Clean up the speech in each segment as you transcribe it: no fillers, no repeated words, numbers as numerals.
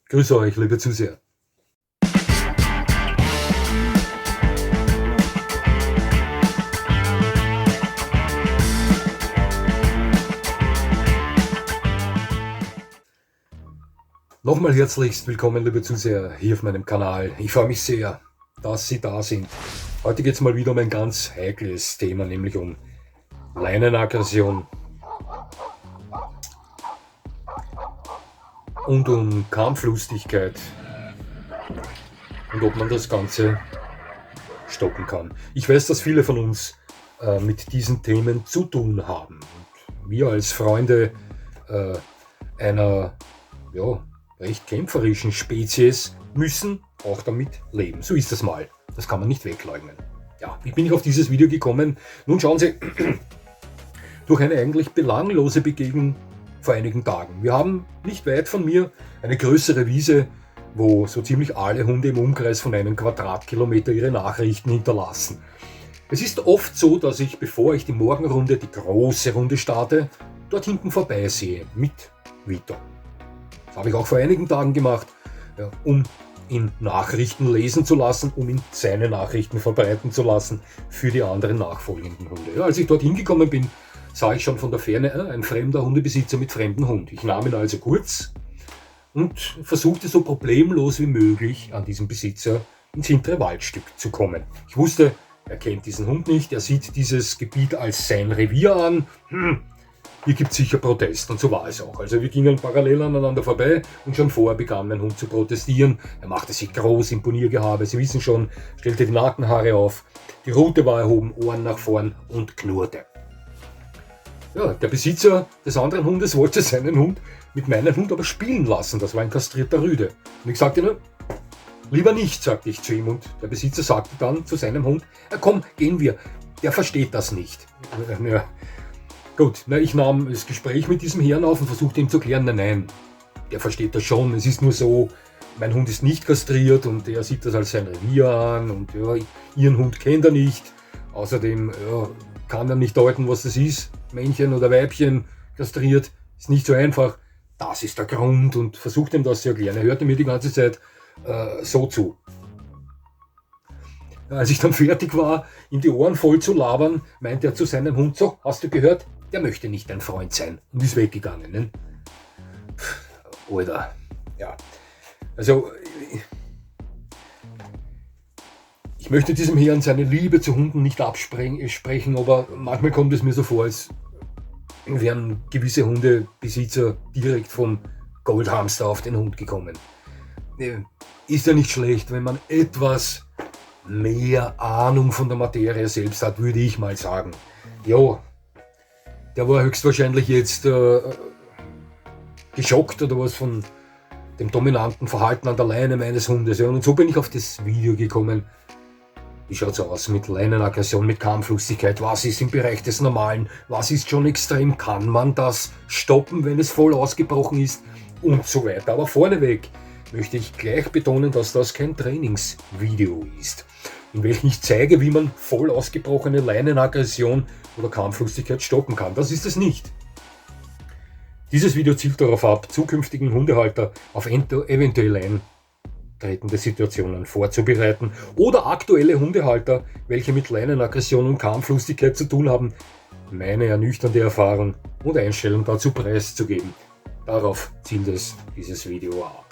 Grüße euch, liebe Zuseher. Nochmal herzlichst willkommen, liebe Zuseher, hier auf meinem Kanal. Ich freue mich sehr, dass Sie da sind. Heute geht es mal wieder um ein ganz heikles Thema, nämlich um Leinenaggression und um Kampflustigkeit und ob man das Ganze stoppen kann. Ich weiß, dass viele von uns mit diesen Themen zu tun haben. Und wir als Freunde einer recht kämpferischen Spezies müssen auch damit leben. So ist das mal. Das kann man nicht wegleugnen. Ja, wie bin ich auf dieses Video gekommen? Nun schauen Sie, durch eine eigentlich belanglose Begegnung vor einigen Tagen. Wir haben nicht weit von mir eine größere Wiese, wo so ziemlich alle Hunde im Umkreis von einem Quadratkilometer ihre Nachrichten hinterlassen. Es ist oft so, dass ich, bevor ich die Morgenrunde, die große Runde starte, dort hinten vorbeisehe mit Vito. Das habe ich auch vor einigen Tagen gemacht, um ihn Nachrichten lesen zu lassen, um ihn seine Nachrichten verbreiten zu lassen für die anderen nachfolgenden Hunde. Ja, als ich dort hingekommen bin, sah ich schon von der Ferne ein fremder Hundebesitzer mit fremdem Hund. Ich nahm ihn also kurz und versuchte so problemlos wie möglich an diesem Besitzer ins hintere Waldstück zu kommen. Ich wusste, er kennt diesen Hund nicht, er sieht dieses Gebiet als sein Revier an. Hier gibt es sicher Protest, und so war es auch. Also wir gingen parallel aneinander vorbei und schon vorher begann mein Hund zu protestieren. Er machte sich groß im Poniergehabe, Sie wissen schon, stellte die Nackenhaare auf, die Rute war erhoben, Ohren nach vorn und knurrte. Ja, der Besitzer des anderen Hundes wollte seinen Hund mit meinem Hund aber spielen lassen, das war ein kastrierter Rüde. Und ich sagte nur, lieber nicht, sagte ich zu ihm, und der Besitzer sagte dann zu seinem Hund, komm, gehen wir, der versteht das nicht. Ja. Gut, ich nahm das Gespräch mit diesem Herrn auf und versuchte ihm zu klären, nein, der versteht das schon, es ist nur so, mein Hund ist nicht kastriert und er sieht das als sein Revier an und ja, Ihren Hund kennt er nicht, außerdem kann er nicht deuten, was das ist, Männchen oder Weibchen kastriert, ist nicht so einfach, das ist der Grund, und versuchte ihm das zu erklären. Er hörte mir die ganze Zeit so zu. Als ich dann fertig war, ihm die Ohren voll zu labern, meinte er zu seinem Hund, so, hast du gehört? Der möchte nicht dein Freund sein, und ist weggegangen. Ne? Alter, ja. Also, ich möchte diesem Herrn seine Liebe zu Hunden nicht absprechen, aber manchmal kommt es mir so vor, als wären gewisse Hundebesitzer direkt vom Goldhamster auf den Hund gekommen. Ist ja nicht schlecht, wenn man etwas mehr Ahnung von der Materie selbst hat, würde ich mal sagen. Jo, der war höchstwahrscheinlich jetzt geschockt oder was von dem dominanten Verhalten an der Leine meines Hundes. Ja, und so bin ich auf das Video gekommen. Wie schaut's aus mit Leinenaggression, mit Kampflustigkeit? Was ist im Bereich des Normalen? Was ist schon extrem? Kann man das stoppen, wenn es voll ausgebrochen ist? Und so weiter. Aber vorneweg möchte ich gleich betonen, dass das kein Trainingsvideo ist, in welchem ich zeige, wie man voll ausgebrochene Leinenaggression oder Kampflustigkeit stoppen kann. Das ist es nicht. Dieses Video zielt darauf ab, zukünftigen Hundehalter auf eventuell eintretende Situationen vorzubereiten oder aktuelle Hundehalter, welche mit Leinenaggression und Kampflustigkeit zu tun haben, meine ernüchternde Erfahrung und Einstellung dazu preiszugeben. Darauf zielt es dieses Video ab.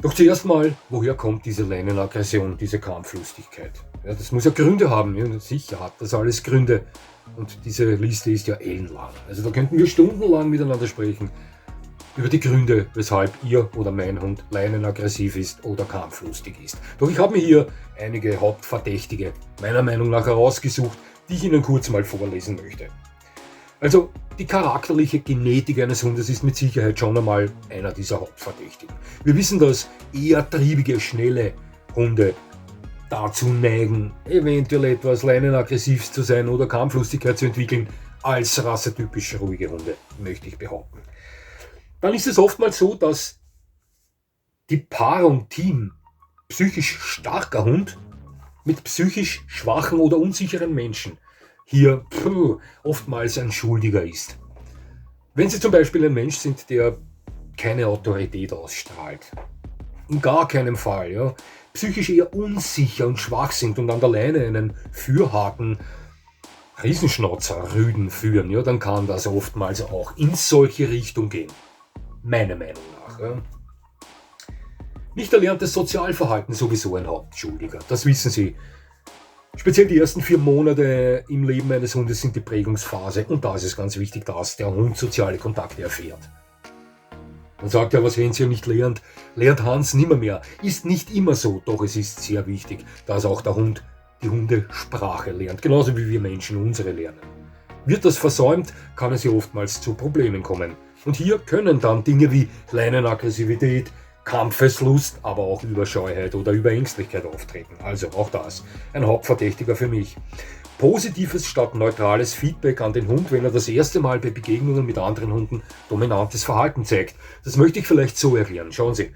Doch zuerst mal, woher kommt diese Leinenaggression, diese Kampflustigkeit? Ja, das muss ja Gründe haben, ja, sicher hat das alles Gründe. Und diese Liste ist ja ellenlang. Also da könnten wir stundenlang miteinander sprechen über die Gründe, weshalb Ihr oder mein Hund leinenaggressiv ist oder kampflustig ist. Doch ich habe mir hier einige Hauptverdächtige meiner Meinung nach herausgesucht, die ich Ihnen kurz mal vorlesen möchte. Also die charakterliche Genetik eines Hundes ist mit Sicherheit schon einmal einer dieser Hauptverdächtigen. Wir wissen, dass eher triebige, schnelle Hunde dazu neigen, eventuell etwas leinenaggressiv zu sein oder Kampflustigkeit zu entwickeln, als rassetypisch ruhige Hunde, möchte ich behaupten. Dann ist es oftmals so, dass die Paarung Team psychisch starker Hund mit psychisch schwachen oder unsicheren Menschen hier oftmals ein Schuldiger ist. Wenn Sie zum Beispiel ein Mensch sind, der keine Autorität ausstrahlt. In gar keinem Fall. Ja. Psychisch eher unsicher und schwach sind und an der Leine einen Fürhaken, Riesenschnauzer, Rüden führen, ja, dann kann das oftmals auch in solche Richtung gehen. Meiner Meinung nach. Ja. Nicht erlerntes Sozialverhalten sowieso ein Hauptschuldiger, das wissen Sie. Speziell die ersten 4 Monate im Leben eines Hundes sind die Prägungsphase und da ist es ganz wichtig, dass der Hund soziale Kontakte erfährt. Man sagt ja, was Hänschen nicht lernt, lernt Hans nimmermehr. Ist nicht immer so, doch es ist sehr wichtig, dass auch der Hund die Hundesprache lernt, genauso wie wir Menschen unsere lernen. Wird das versäumt, kann es ja oftmals zu Problemen kommen. Und hier können dann Dinge wie Leinenaggressivität, Kampfeslust, aber auch Überscheuheit oder Überängstlichkeit auftreten. Also auch das ein Hauptverdächtiger für mich. Positives statt neutrales Feedback an den Hund, wenn er das erste Mal bei Begegnungen mit anderen Hunden dominantes Verhalten zeigt. Das möchte ich vielleicht so erklären. Schauen Sie.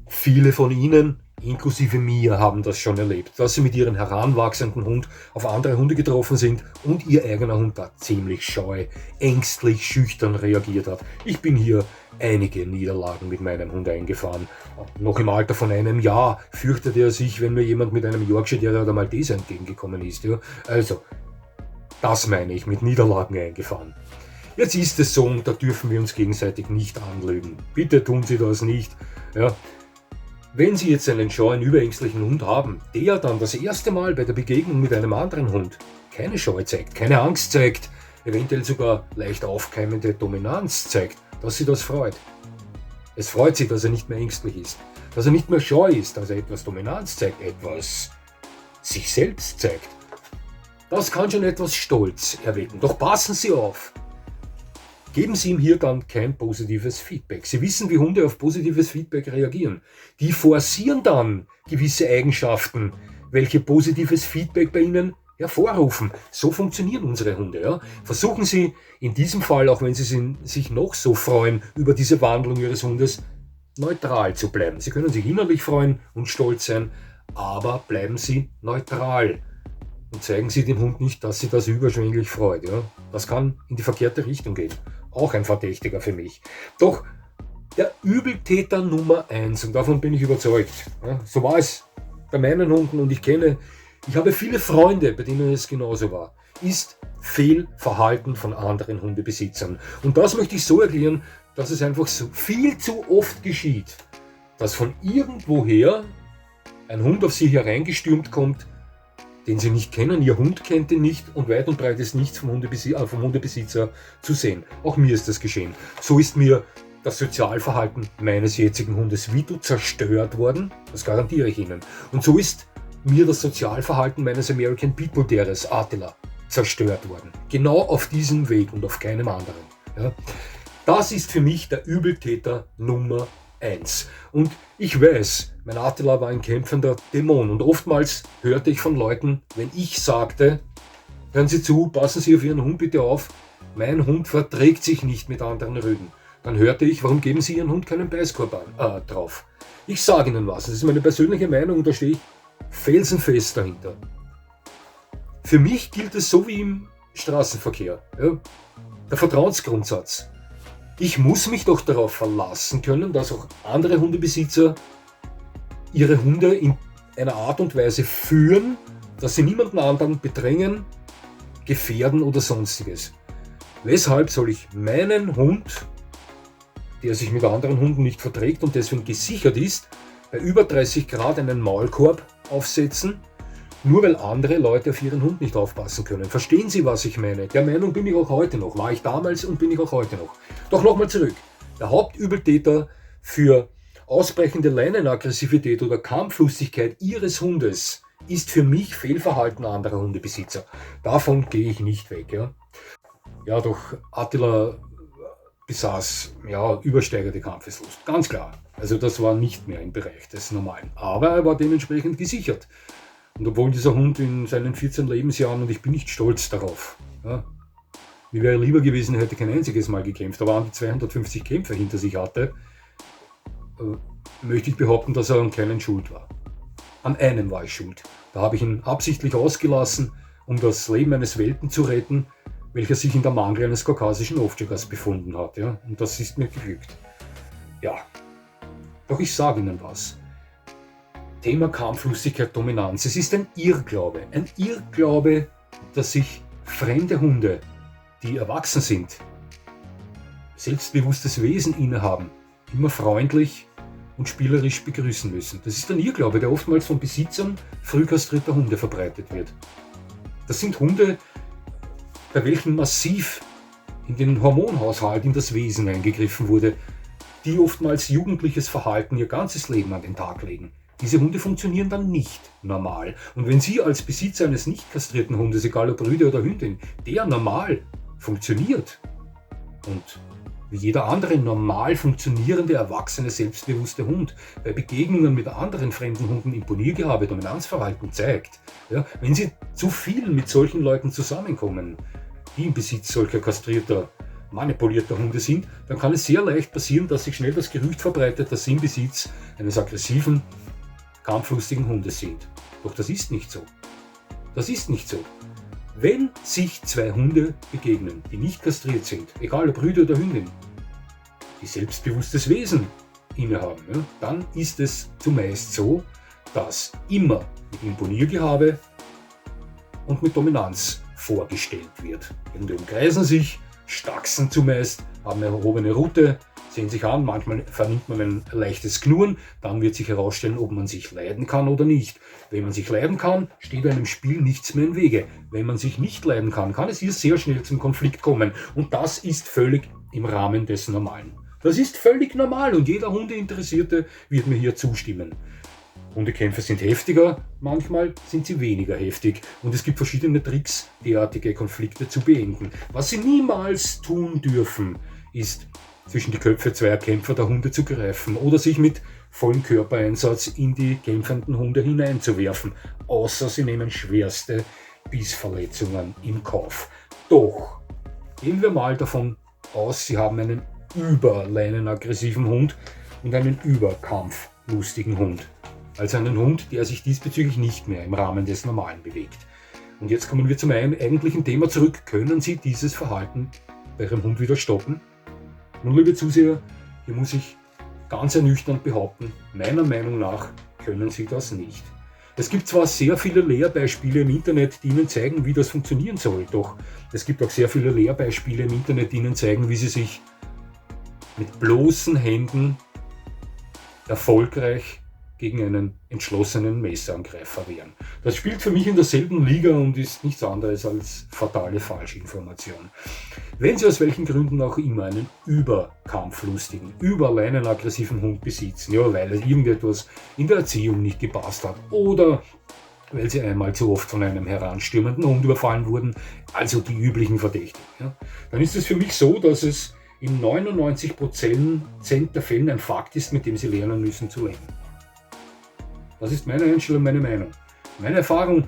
Viele von Ihnen, inklusive mir, haben das schon erlebt, dass sie mit ihrem heranwachsenden Hund auf andere Hunde getroffen sind und ihr eigener Hund da ziemlich scheu, ängstlich, schüchtern reagiert hat. Ich bin hier einige Niederlagen mit meinem Hund eingefahren. Noch im Alter von einem Jahr fürchtete er sich, wenn mir jemand mit einem Yorkshire Terrier oder Malteser entgegengekommen ist. Ja? Also, das meine ich mit Niederlagen eingefahren. Jetzt ist es so und da dürfen wir uns gegenseitig nicht anlügen. Bitte tun Sie das nicht. Ja? Wenn Sie jetzt einen scheuen, überängstlichen Hund haben, der dann das erste Mal bei der Begegnung mit einem anderen Hund keine Scheu zeigt, keine Angst zeigt, eventuell sogar leicht aufkeimende Dominanz zeigt, dass Sie das freut. Es freut Sie, dass er nicht mehr ängstlich ist, dass er nicht mehr scheu ist, dass er etwas Dominanz zeigt, etwas sich selbst zeigt. Das kann schon etwas Stolz erwecken. Doch passen Sie auf! Geben Sie ihm hier dann kein positives Feedback. Sie wissen, wie Hunde auf positives Feedback reagieren. Die forcieren dann gewisse Eigenschaften, welche positives Feedback bei Ihnen hervorrufen. So funktionieren unsere Hunde. Ja? Versuchen Sie in diesem Fall, auch wenn Sie sich noch so freuen über diese Wandlung Ihres Hundes, neutral zu bleiben. Sie können sich innerlich freuen und stolz sein, aber bleiben Sie neutral. Und zeigen Sie dem Hund nicht, dass Sie das überschwänglich freut. Ja? Das kann in die verkehrte Richtung gehen. Auch ein Verdächtiger für mich. Doch der Übeltäter Nummer 1, und davon bin ich überzeugt, ja, so war es bei meinen Hunden und ich habe viele Freunde, bei denen es genauso war, ist Fehlverhalten von anderen Hundebesitzern. Und das möchte ich so erklären, dass es einfach so viel zu oft geschieht, dass von irgendwoher ein Hund auf sie hereingestürmt kommt, den sie nicht kennen, ihr Hund kennt ihn nicht und weit und breit ist nichts vom Hundebesitzer zu sehen. Auch mir ist das geschehen. So ist mir das Sozialverhalten meines jetzigen Hundes Vito zerstört worden, das garantiere ich Ihnen. Und so ist mir das Sozialverhalten meines American Pitbull Terriers Attila zerstört worden. Genau auf diesem Weg und auf keinem anderen. Ja. Das ist für mich der Übeltäter Nummer 1. Und ich weiß, mein Attila war ein kämpfender Dämon und oftmals hörte ich von Leuten, wenn ich sagte, hören Sie zu, passen Sie auf Ihren Hund bitte auf, mein Hund verträgt sich nicht mit anderen Rüden. Dann hörte ich, warum geben Sie Ihren Hund keinen Beißkorb drauf? Ich sage Ihnen was, das ist meine persönliche Meinung und da stehe ich felsenfest dahinter. Für mich gilt es so wie im Straßenverkehr, ja? Der Vertrauensgrundsatz. Ich muss mich doch darauf verlassen können, dass auch andere Hundebesitzer ihre Hunde in einer Art und Weise führen, dass sie niemanden anderen bedrängen, gefährden oder sonstiges. Weshalb soll ich meinen Hund, der sich mit anderen Hunden nicht verträgt und deswegen gesichert ist, bei über 30 Grad einen Maulkorb aufsetzen, nur weil andere Leute auf ihren Hund nicht aufpassen können? Verstehen Sie, was ich meine? Der Meinung bin ich auch heute noch, war ich damals und bin ich auch heute noch. Doch nochmal zurück. Der Hauptübeltäter für ausbrechende Leinenaggressivität oder Kampflustigkeit Ihres Hundes ist für mich Fehlverhalten anderer Hundebesitzer. Davon gehe ich nicht weg. Ja, doch Attila besaß übersteigerte Kampfeslust. Ganz klar. Also das war nicht mehr im Bereich des Normalen. Aber er war dementsprechend gesichert. Und obwohl dieser Hund in seinen 14 Lebensjahren, und ich bin nicht stolz darauf, ja, mir wäre lieber gewesen, er hätte kein einziges Mal gekämpft, aber an die 250 Kämpfe hinter sich hatte, möchte ich behaupten, dass er an keinen schuld war. An einem war ich schuld. Da habe ich ihn absichtlich ausgelassen, um das Leben eines Welpen zu retten. welcher sich in der Mangel eines kaukasischen Ovtchagers befunden hat. Ja? Und das ist mir geglückt. Ja, doch ich sage Ihnen was. Thema Kampflustigkeit, Dominanz. Es ist ein Irrglaube, dass sich fremde Hunde, die erwachsen sind, selbstbewusstes Wesen innehaben, immer freundlich und spielerisch begrüßen müssen. Das ist ein Irrglaube, der oftmals von Besitzern früh kastrierter Hunde verbreitet wird. Das sind Hunde, bei welchen massiv in den Hormonhaushalt, in das Wesen eingegriffen wurde, die oftmals jugendliches Verhalten ihr ganzes Leben an den Tag legen. Diese Hunde funktionieren dann nicht normal. Und wenn Sie als Besitzer eines nicht kastrierten Hundes, egal ob Rüde oder Hündin, der normal funktioniert und wie jeder andere normal funktionierende, erwachsene, selbstbewusste Hund bei Begegnungen mit anderen fremden Hunden Imponiergehabe, Dominanzverhalten zeigt, ja, wenn Sie zu viel mit solchen Leuten zusammenkommen, die im Besitz solcher kastrierter, manipulierter Hunde sind, dann kann es sehr leicht passieren, dass sich schnell das Gerücht verbreitet, dass Sie im Besitz eines aggressiven, kampflustigen Hundes sind. Doch das ist nicht so. Das ist nicht so. Wenn sich zwei Hunde begegnen, die nicht kastriert sind, egal ob Rüde oder Hündin, die selbstbewusstes Wesen innehaben, ja, dann ist es zumeist so, dass immer mit Imponiergehabe und mit Dominanz vorgestellt wird. Die Hunde umkreisen sich, stachsen zumeist, haben eine erhobene Rute, sehen sich an, manchmal vernimmt man ein leichtes Knurren, dann wird sich herausstellen, ob man sich leiden kann oder nicht. Wenn man sich leiden kann, steht einem Spiel nichts mehr im Wege. Wenn man sich nicht leiden kann, kann es hier sehr schnell zum Konflikt kommen. Und das ist völlig im Rahmen des Normalen. Das ist völlig normal und jeder Hundeinteressierte wird mir hier zustimmen. Hundekämpfe sind heftiger, manchmal sind sie weniger heftig und es gibt verschiedene Tricks, derartige Konflikte zu beenden. Was Sie niemals tun dürfen, ist zwischen die Köpfe zweier Kämpfer der Hunde zu greifen oder sich mit vollem Körpereinsatz in die kämpfenden Hunde hineinzuwerfen, außer Sie nehmen schwerste Bissverletzungen in Kauf. Doch, gehen wir mal davon aus, Sie haben einen überleinenaggressiven Hund und einen überkampflustigen Hund. Also einen Hund, der sich diesbezüglich nicht mehr im Rahmen des Normalen bewegt. Und jetzt kommen wir zum eigentlichen Thema zurück. Können Sie dieses Verhalten bei Ihrem Hund wieder stoppen? Nun, liebe Zuseher, hier muss ich ganz ernüchternd behaupten, meiner Meinung nach können Sie das nicht. Es gibt zwar sehr viele Lehrbeispiele im Internet, die Ihnen zeigen, wie das funktionieren soll, doch es gibt auch sehr viele Lehrbeispiele im Internet, die Ihnen zeigen, wie Sie sich mit bloßen Händen erfolgreich gegen einen entschlossenen Messerangreifer wehren. Das spielt für mich in derselben Liga und ist nichts anderes als fatale Falschinformation. Wenn Sie aus welchen Gründen auch immer einen überkampflustigen, überleinenaggressiven Hund besitzen, ja, weil irgendetwas in der Erziehung nicht gepasst hat oder weil Sie einmal zu oft von einem heranstürmenden Hund überfallen wurden, also die üblichen Verdächtigen, ja, dann ist es für mich so, dass es in 99% der Fällen ein Fakt ist, mit dem Sie lernen müssen zu leben. Das ist meine Einstellung, meine Meinung. Meine Erfahrung,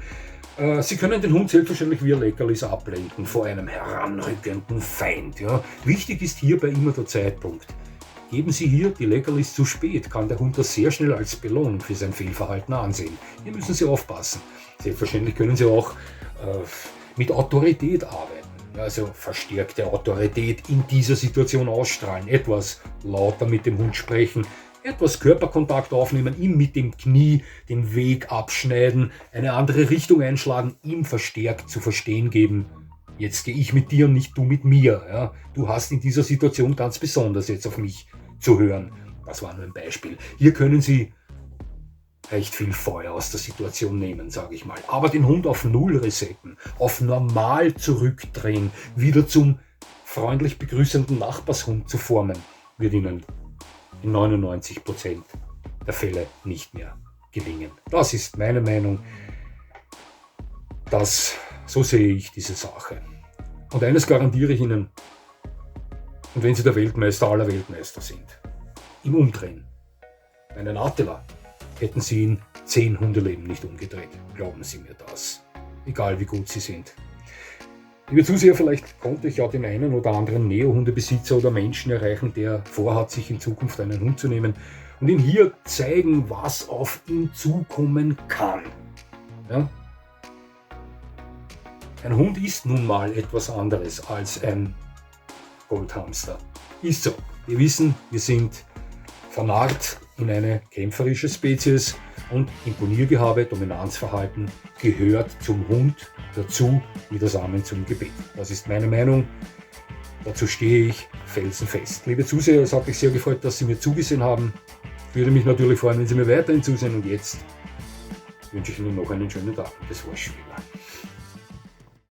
Sie können den Hund selbstverständlich via Leckerlis ablenken vor einem heranrückenden Feind. Ja. Wichtig ist hierbei immer der Zeitpunkt. Geben Sie hier die Leckerlis zu spät, kann der Hund das sehr schnell als Belohnung für sein Fehlverhalten ansehen. Hier müssen Sie aufpassen. Selbstverständlich können Sie auch mit Autorität arbeiten. Also verstärkte Autorität in dieser Situation ausstrahlen, etwas lauter mit dem Hund sprechen, etwas Körperkontakt aufnehmen, ihm mit dem Knie den Weg abschneiden, eine andere Richtung einschlagen, ihm verstärkt zu verstehen geben, jetzt gehe ich mit dir und nicht du mit mir. Ja? Du hast in dieser Situation ganz besonders jetzt auf mich zu hören. Das war nur ein Beispiel. Hier können Sie recht viel Feuer aus der Situation nehmen, sage ich mal. Aber den Hund auf Null resetten, auf normal zurückdrehen, wieder zum freundlich begrüßenden Nachbarshund zu formen, wird Ihnen in 99% der Fälle nicht mehr gelingen. Das ist meine Meinung. So sehe ich diese Sache. Und eines garantiere ich Ihnen, und wenn Sie der Weltmeister aller Weltmeister sind, im Umdrehen, einen Attila, hätten Sie in 10 Hundeleben nicht umgedreht. Glauben Sie mir das. Egal wie gut Sie sind. Liebe Zuseher, vielleicht konnte ich ja den einen oder anderen Neohundebesitzer oder Menschen erreichen, der vorhat, sich in Zukunft einen Hund zu nehmen und ihm hier zeigen, was auf ihn zukommen kann. Ja? Ein Hund ist nun mal etwas anderes als ein Goldhamster. Ist so. Wir wissen, wir sind vernarrt in eine kämpferische Spezies und Imponiergehabe, Dominanzverhalten gehört zum Hund dazu, wie der Samen zum Gebet. Das ist meine Meinung. Dazu stehe ich felsenfest. Liebe Zuseher, es hat mich sehr gefreut, dass Sie mir zugesehen haben. Ich würde mich natürlich freuen, wenn Sie mir weiterhin zusehen. Und jetzt wünsche ich Ihnen noch einen schönen Tag. Das war's schon wieder.